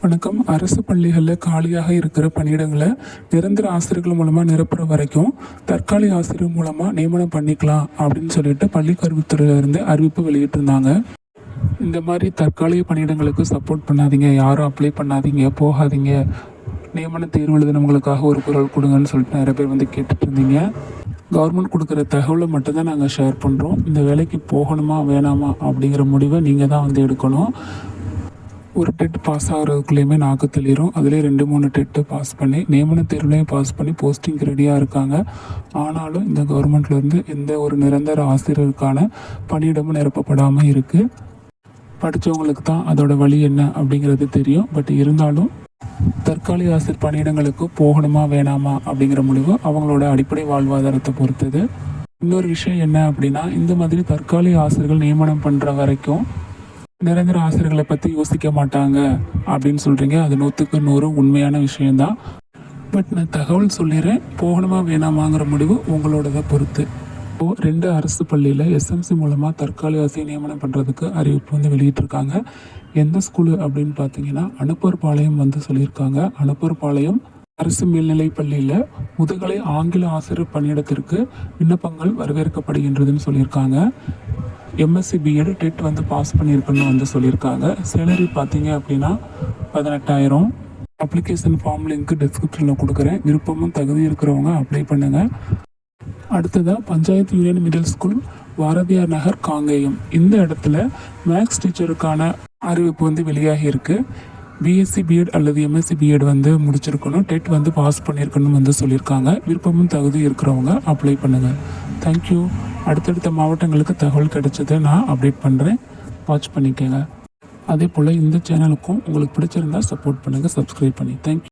வணக்கம். அரசு பள்ளிகளில் காலியாக இருக்கிற பணியிடங்களை நிரந்தர ஆசிரியர்கள் மூலமாக நிரப்புற வரைக்கும் தற்காலிக ஆசிரியர் மூலமாக நியமனம் பண்ணிக்கலாம் அப்படின்னு சொல்லிட்டு பள்ளிக்கல்வித்துறையிலிருந்து அறிவிப்பு வெளியிட்டிருந்தாங்க. இந்த மாதிரி தற்காலிக பணியிடங்களுக்கு சப்போர்ட் பண்ணாதீங்க, யாரும் அப்ளை பண்ணாதீங்க, போகாதீங்க, நியமன தேர்வு எழுதினவங்களுக்காக ஒரு குரல் கொடுங்கன்னு சொல்லிட்டு நிறைய பேர் வந்து கேட்டுட்டு இருந்தீங்க. கவர்மெண்ட் கொடுக்குற தகவலை மட்டும்தான் நாங்கள் ஷேர் பண்ணுறோம். இந்த வேலைக்கு போகணுமா வேணாமா அப்படிங்கிற முடிவை நீங்கள் தான் வந்து எடுக்கணும். ஒரு டெட் பாஸ் ஆகிறதுக்குள்ளேயுமே நாக்கு தெளிரும். அதுலேயே 2-3 டெட்டு பாஸ் பண்ணி நியமன தேர்வுலையும் பாஸ் பண்ணி போஸ்டிங் ரெடியாக இருக்காங்க. ஆனாலும் இந்த கவர்மெண்ட்லேருந்து எந்த ஒரு நிரந்தர ஆசிரியருக்கான பணியிடமும் நிரப்பப்படாமல் இருக்குது. படித்தவங்களுக்கு தான் அதோட வழி என்ன அப்படிங்கிறது தெரியும். பட் இருந்தாலும் தற்காலிக ஆசிரியர் பணியிடங்களுக்கு போகணுமா வேணாமா அப்படிங்கிற முடிவு அவங்களோட அடிப்படை வாழ்வாதாரத்தை பொறுத்தது. இன்னொரு விஷயம் என்ன அப்படின்னா, இந்த மாதிரி தற்காலிக ஆசிரியர்கள் நியமனம் பண்ணுற வரைக்கும் நிரந்தர ஆசிரியர்களை பற்றி யோசிக்க மாட்டாங்க அப்படின்னு சொல்கிறீங்க. அது 100க்கு 100 உண்மையான விஷயந்தான். பட் நான் தகவல் சொல்லிடுறேன், போகணுமா வேணாமாங்கிற முடிவு உங்களோட பொறுத்து. இப்போது 2 அரசு பள்ளியில் எஸ்எம்சி மூலமாக தற்காலிக ஆசிரியர் நியமனம் பண்ணுறதுக்கு அறிவிப்பு வந்து வெளியிட்டிருக்காங்க. எந்த ஸ்கூலு அப்படின்னு பார்த்தீங்கன்னா அனுப்பூர்பாளையம் வந்து சொல்லியிருக்காங்க. அனுப்பூர்பாளையம் அரசு மேல்நிலைப் பள்ளியில் முதுகலை ஆங்கில ஆசிரியர் பணியிடத்திற்கு விண்ணப்பங்கள் வரவேற்கப்படுகின்றதுன்னு சொல்லியிருக்காங்க. எம்எஸ்சி பிஎட் டெட் வந்து பாஸ் பண்ணியிருக்குன்னு வந்து சொல்லியிருக்காங்க. சேலரி பார்த்தீங்க அப்படின்னா 18,000. அப்ளிகேஷன் ஃபார்ம் லிங்க் டிஸ்கிரிப்ஷனில் கொடுக்குறேன். விருப்பமும் தகுதி இருக்கிறவங்க அப்ளை பண்ணுங்கள். அடுத்ததாக panchayat union middle school, Bharathiyar Nagar, Kangeyam. இந்த இடத்துல மேக்ஸ் டீச்சருக்கான அறிவிப்பு வந்து வெளியாகி இருக்குது. பிஎஸ்சி பிஎட் அல்லது எம்எஸ்சி பிஎட் வந்து முடிச்சிருக்கணும், டெட் வந்து பாஸ் பண்ணியிருக்கணும் வந்து சொல்லியிருக்காங்க. விருப்பமும் தகுதி இருக்கிறவங்க அப்ளை பண்ணுங்கள். தேங்க்யூ. அடுத்தடுத்த மாவட்டங்களுக்கு தகவல் கிடைச்சதை நான் அப்டேட் பண்ணுறேன், வாட்ச் பண்ணிக்கோங்க. அதே போல் இந்த சேனலுக்கும் உங்களுக்கு பிடிச்சிருந்தால் சப்போர்ட் பண்ணுங்கள், சப்ஸ்கிரைப் பண்ணி. தேங்க்யூ.